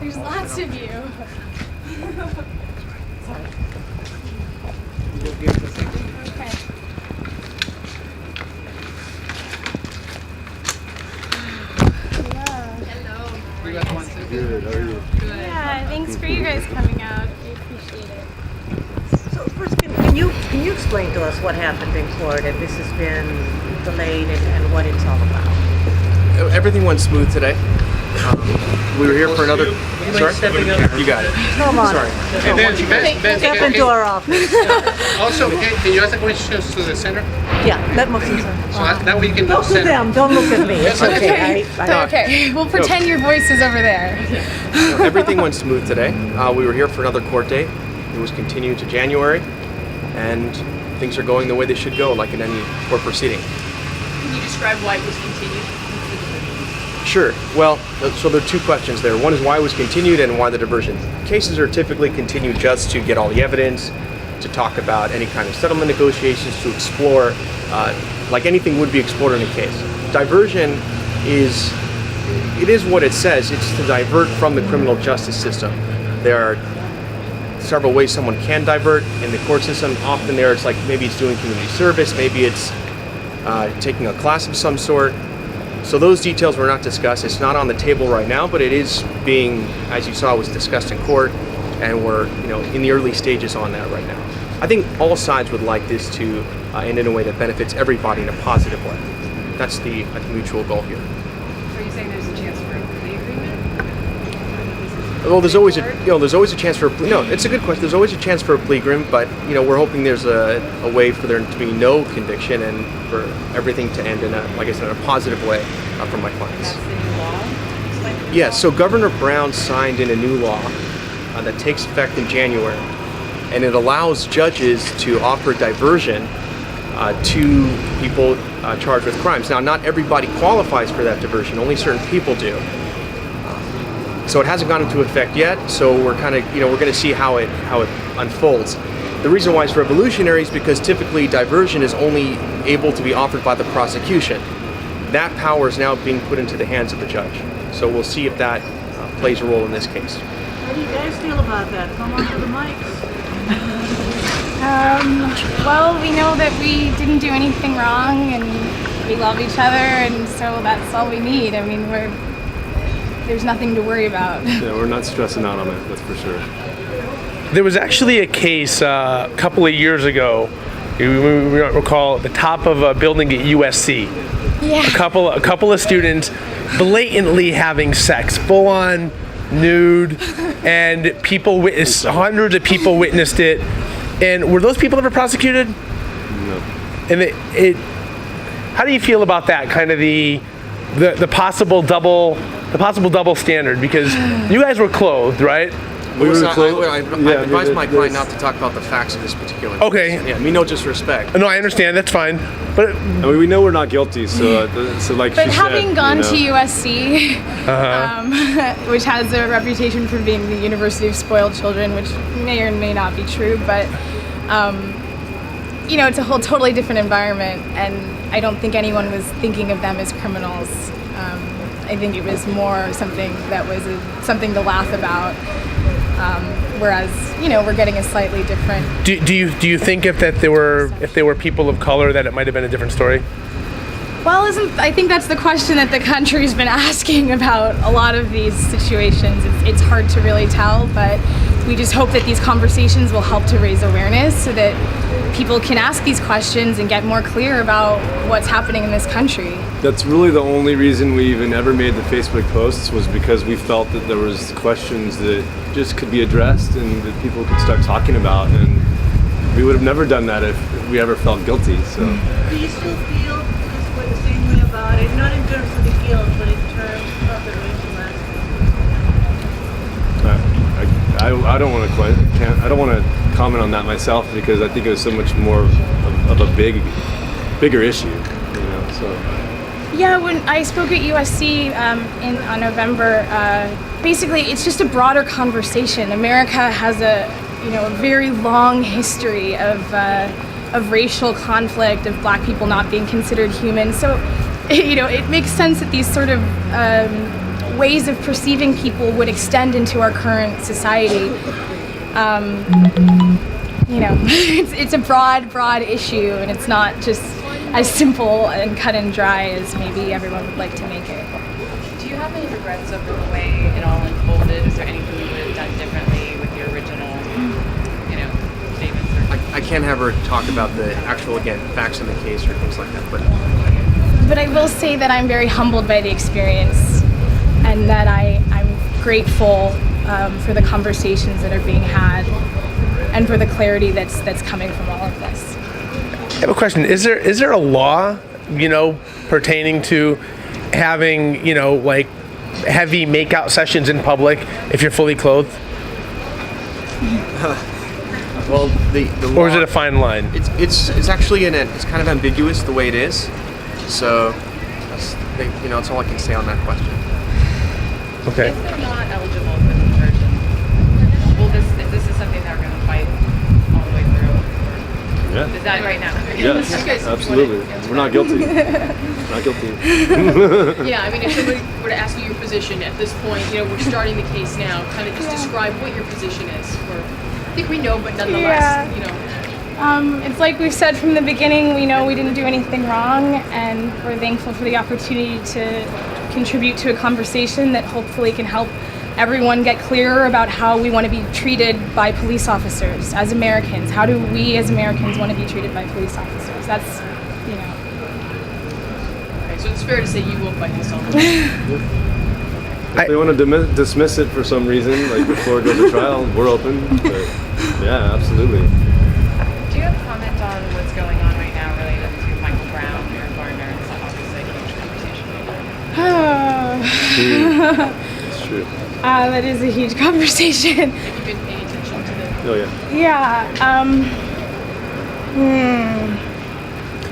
There's lots of you. Okay. Good, how are you? Yeah, thanks for you guys coming out. We appreciate it. So first, can you explain to us what happened in court and this has been delayed and what it's all about? Everything went smooth today. We were here for another. Sorry, you got it. Come on. Sorry. And then Step into our office. also, can you ask the questions to the center? Yeah, let me see. So that way you can Talk to center. them. Don't look at me. It's okay. Okay, we'll pretend your voice is over there. No, everything went smooth today. We were here for another court date. It was continued to January, and things are going the way they should go, like in any court proceeding. Can you describe why it was continued? Sure. Well, so there are two questions there. One is why it was continued and why the diversion. Cases are typically continued just to get all the evidence, to talk about any kind of settlement negotiations, to explore, like anything would be explored in a case. Diversion is what it says. It's to divert from the criminal justice system. There are several ways someone can divert in the court system. Often it's like maybe it's doing community service, maybe it's taking a class of some sort. So those details were not discussed. It's not on the table right now, but it is being, as you saw, was discussed in court, and we're in the early stages on that right now. I think all sides would like this to end in a way that benefits everybody in a positive way. That's the mutual goal here. Are you saying there's a chance for a plea agreement? Well, there's always a chance for a plea. No, it's a good question. There's always a chance for a plea agreement, but we're hoping there's a way for there to be no conviction and for everything to end in a positive way for my clients. That's the new law? Yeah. So Governor Brown signed in a new law that takes effect in January, and it allows judges to offer diversion to people charged with crimes. Now, not everybody qualifies for that diversion. Only certain people do. So it hasn't gone into effect yet, so we're kind of, we're going to see how it unfolds. The reason why it's revolutionary is because typically diversion is only able to be offered by the prosecution. That power is now being put into the hands of the judge. So we'll see if that plays a role in this case. How do you guys feel about that? Come on to the mics. Well, we know that we didn't do anything wrong, and we love each other, and so that's all we need. I mean, there's nothing to worry about. Yeah, we're not stressing out on it, that's for sure. There was actually a case a couple of years ago, you recall, at the top of a building at USC. Yeah. A couple of students blatantly having sex, full on nude, and hundreds of people witnessed it. And were those people ever prosecuted? No. And how do you feel about that? Kind of the possible double standard, because you guys were clothed, right? I advise my client not to talk about the facts of this particular case. Okay. Yeah, no disrespect. No, I understand. That's fine. But I mean, we know we're not guilty, so like But she having said, gone to USC, which has a reputation for being the University of Spoiled Children, which may or may not be true, but it's a whole totally different environment, and I don't think anyone was thinking of them as criminals. I think it was more something that was something to laugh about. Whereas, we're getting a slightly different. do you think if they were people of color that it might have been a different story? Well, I think that's the question that the country's been asking about a lot of these situations. It's hard to really tell, but we just hope that these conversations will help to raise awareness so that people can ask these questions and get more clear about what's happening in this country. That's really the only reason we even ever made the Facebook posts, was because we felt that there was questions that just could be addressed and that people could start talking about, and we would have never done that if we ever felt guilty. So. Do you still feel the same way about it? Not in terms of the guilt, but in terms of the racial aspect? I don't want to comment on that myself, because I think it was so much more of a bigger issue, So. Yeah, when I spoke at USC on November, basically it's just a broader conversation. America has a very long history of racial conflict, of Black people not being considered human. So, it makes sense that these sort of ways of perceiving people would extend into our current society. You know, it's a broad issue, and it's not just as simple and cut and dry as maybe everyone would like to make it. Do you have any regrets over the way it all unfolded? Is there anything you would have done differently with your original, statements? I can't have her talk about the actual, again, facts in the case or things like that, But I will say that I'm very humbled by the experience, and that I'm grateful for the conversations that are being had, and for the clarity that's coming from all of this. I have a question. Is there a law, pertaining to having, like heavy makeout sessions in public if you're fully clothed? well, the law, Or is it a fine line? It's actually it's kind of ambiguous the way it is. So that's all I can say on that question. Okay. If they're not eligible for conversion, this is something that we're going to fight all the way through? Yeah. Is that right now? Yes, You guys absolutely. wanna answer We're not that? guilty. Not guilty. Yeah, I mean, if somebody were to ask you your position at this point, we're starting the case now, kind of just describe what your position is. I think we know, but nonetheless, It's like we've said from the beginning, we know we didn't do anything wrong, and we're thankful for the opportunity to contribute to a conversation that hopefully can help everyone get clearer about how we want to be treated by police officers as Americans. How do we as Americans want to be treated by police officers? That's, Okay, so it's fair to say you will fight this on. If they want to dismiss it for some reason, like before it goes to trial, we're open. But yeah, absolutely. Do you have a comment on what's going on right now related to Michael Brown, Eric Garner? It's obviously a huge conversation right now. It's true. That is a huge conversation. Have you been paying attention to the... Oh yeah. Yeah.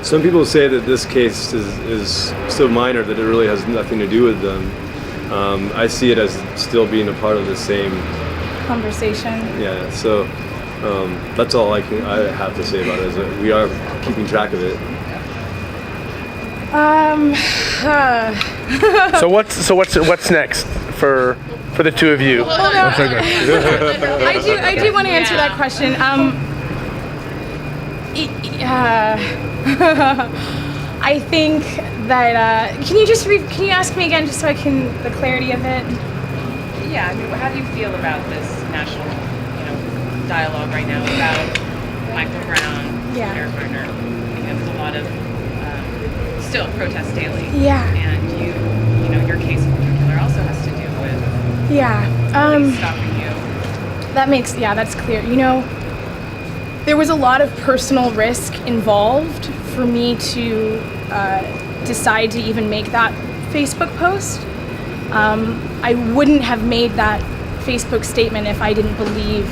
Some people say that this case is so minor that it really has nothing to do with them. I see it as still being a part of the same Conversation. Yeah, so that's all I have to say about it. Is that we are keeping track of it. So what's next for the two of you? I do want to answer that question. I think that can you ask me again just so I can the clarity of it? Yeah, I mean, how do you feel about this national, dialogue right now about Michael Brown, Yeah. Eric Garner? Because there's a lot of still protests daily. Yeah. And your case in particular also has to do with police stopping you. That's clear. There was a lot of personal risk involved for me to decide to even make that Facebook post. I wouldn't have made that Facebook statement if I didn't believe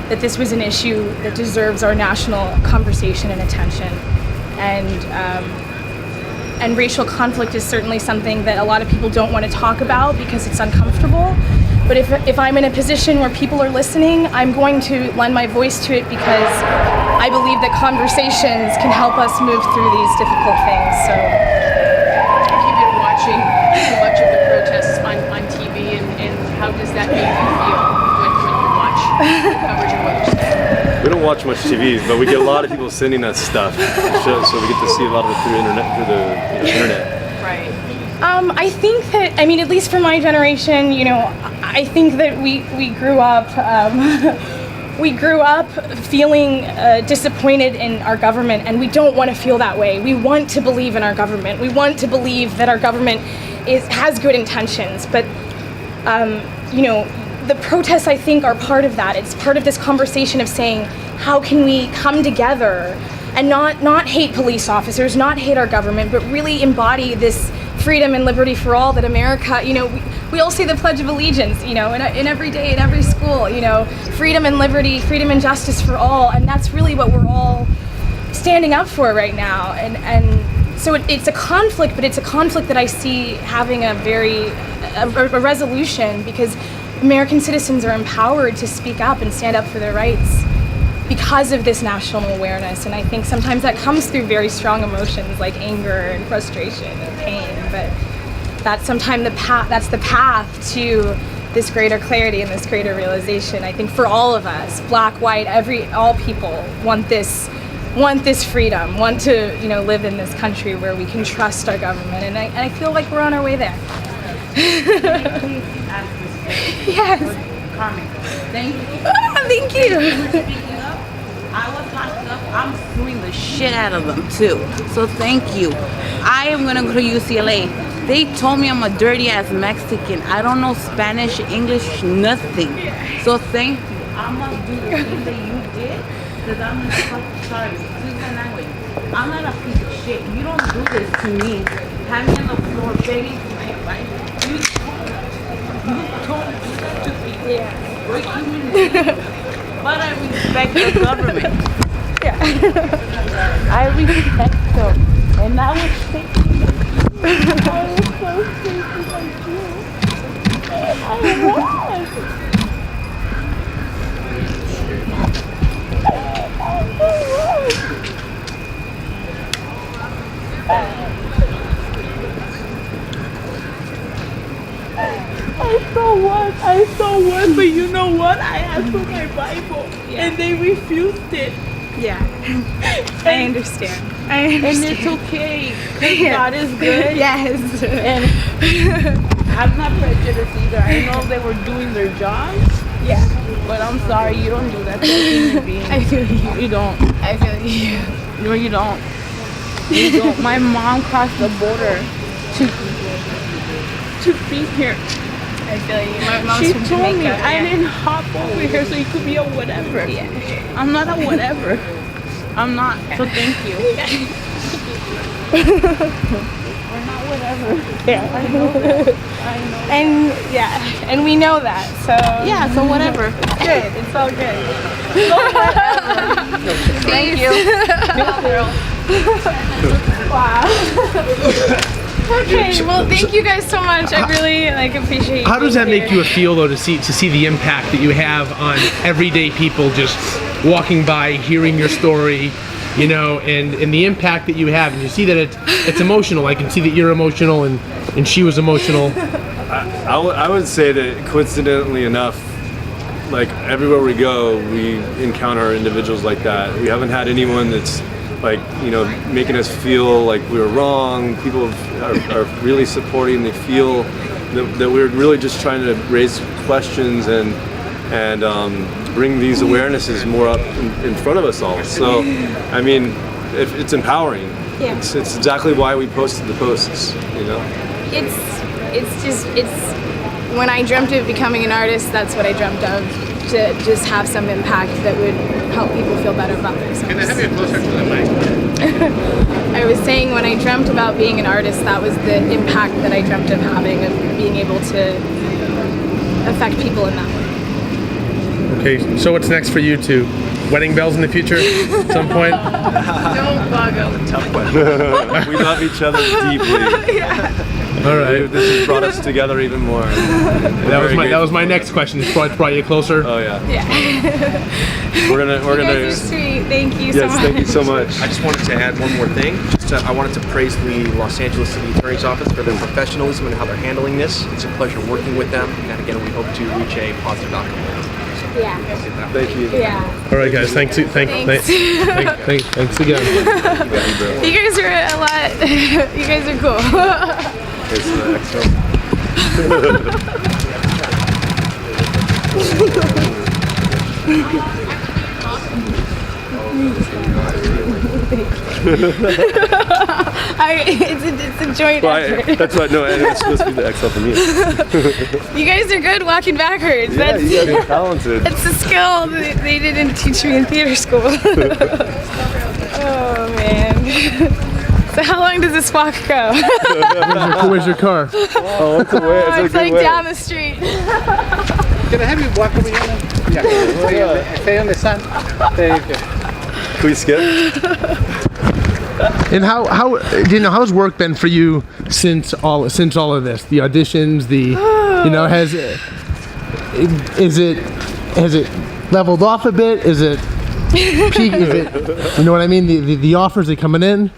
that this was an issue that deserves our national conversation and attention. And racial conflict is certainly something that a lot of people don't want to talk about because it's uncomfortable. But if I'm in a position where people are listening, I'm going to lend my voice to it because I believe that conversations can help us move through these difficult things. So Have you been watching so much of the protests on TV, and how does that make you feel when you watch the coverage of what you're saying? We don't watch much TV, but we get a lot of people sending us stuff, so we get to see a lot of it through the internet. Right. I think that, at least for my generation, I think that we grew up feeling disappointed in our government, and we don't want to feel that way. We want to believe in our government. We want to believe that our government has good intentions, but the protests, I think, are part of that. It's part of this conversation of saying, how can we come together and not hate police officers, not hate our government, but really embody this freedom and liberty for all that America, we all say the Pledge of Allegiance, in every day, in every school, freedom and liberty, freedom and justice for all, and that's really what we're all standing up for right now. And so it's a conflict, but it's a conflict that I see having a resolution, because American citizens are empowered to speak up and stand up for their rights because of this national awareness. And I think sometimes that comes through very strong emotions like anger and frustration and pain, but that's sometimes that's the path to this greater clarity and this greater realization. I think for all of us, black, white, all people want this freedom, want to live in this country where we can trust our government, and I feel like we're on our way there. Yes. Carmen, thank you. Thank you. Speaking up, I was locked up. I'm suing the shit out of them too. So thank you. I am gonna go to UCLA. They told me I'm a dirty ass Mexican. I don't know Spanish, English, nothing. So thank you. I'm gonna do the thing that you did, because I'm gonna sorry, excuse my language. I'm not a piece of shit. You don't do this to me. Have me on the floor begging for my life. You told me to be breaking me. But I respect the government. Yeah. I respect them. And I was thinking, I was so thinking like you. And I was. I saw one, but you know what? I asked for my Bible, and they refused it. Yeah. I understand. And it's okay, because God is good. Yes. And I'm not prejudiced either. I know they were doing their jobs. Yeah. But I'm sorry, you don't do that to a human being. I feel you. You don't. I feel you. No, you don't. You don't. My mom crossed the border to be here. I feel you. My mom's She from told Jamaica. me I didn't hop over here so you could be a whatever. Yeah. I'm not a whatever. I'm not. So thank you. We're not whatever. Yeah. I know that. I know. And we know that. So Yeah, so whatever. good. It's all good. Thank you. Wow. Okay. Well, thank you guys so much. I really appreciate. How does that being make here. you feel though to see the impact that you have on everyday people just walking by, hearing your story, and the impact that you have, and you see that it's emotional. I can see that you're emotional, and she was emotional. I would say that coincidentally enough, like everywhere we go, we encounter individuals like that. We haven't had anyone that's making us feel like we were wrong. People are really supporting. They feel that we're really just trying to raise questions and bring these awarenesses more up in front of us all. So, I mean, it's empowering. Yeah. It's exactly why we posted the posts. It's when I dreamt of becoming an artist, that's what I dreamt of, to just have some impact that would help people feel better about themselves. Can I have you closer to the mic? I was saying when I dreamt about being an artist, that was the impact that I dreamt of having, of being able to affect people in that way. Okay, so what's next for you two? Wedding bells in the future at some point? Don't bug them. Tough question. We love each other deeply. All right. This has brought us together even more. That was my next question. It's brought you closer. Oh yeah. Yeah. We're You gonna. guys are sweet. Thank you so Yes, much. thank you so much. I just wanted to add one more thing. I wanted to praise the Los Angeles City Attorney's Office for their professionalism and how they're handling this. It's a pleasure working with them, and again, we hope to reach a positive outcome. Yeah. Thank you. Yeah. All right, guys. Thanks again. You guys are a lot. You guys are cool. It's excellent. It's a joint effort. That's what. No, and it's supposed to be the XL for me. You guys are good walking backwards. Yeah, That's, you guys are talented. that's a skill that they didn't teach me in theater school. Oh man. So how long does this walk go? Where's your car? Oh, it's a way. It's like down the street. Can I have you walk over here? Yeah. Stay on the sun. Thank you. Can we skip? And how's work been for you since all of this? The auditions, has it leveled off a bit? Is it peak? Is it, you know what I mean? The offers are coming in.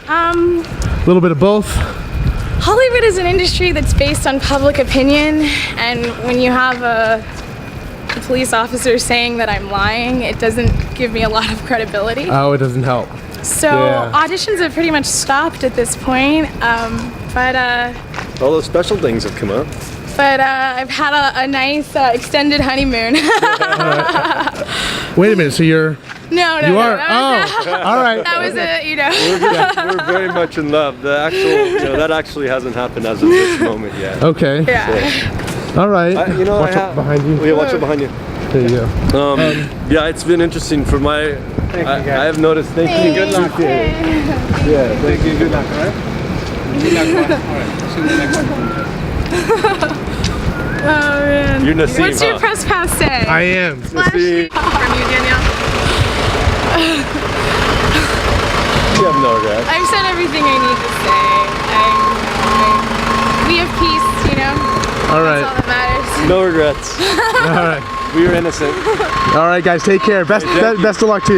Um, A little bit of both. Hollywood it is an industry that's based on public opinion, and when you have a police officer saying that I'm lying, it doesn't give me a lot of credibility. Oh, it doesn't help. So Yeah. auditions have pretty much stopped at this point, but All those special things have come up. I've had a nice extended honeymoon. Wait a minute. So you're No, you are that was, all right. that was a, you know. We're very much in love. The actual, that actually hasn't happened as of this moment yet. Okay. Yeah. All right. Watch out behind you. Yeah, watch out behind you. There you go. Yeah, it's been interesting for my. I have noticed. Thank you. Good luck. Yeah, thank you. Good luck, all right? Good luck, all right. See you next time. Oh man. You're Nassim, What's your huh? press pass say? I am. Nassim. From you, Danielle? You have no regrets. I've said everything I need to say. We have peace, you know? All That's right. all that matters. No regrets. All right. We were innocent. All right, guys. Take care. Best of luck to you.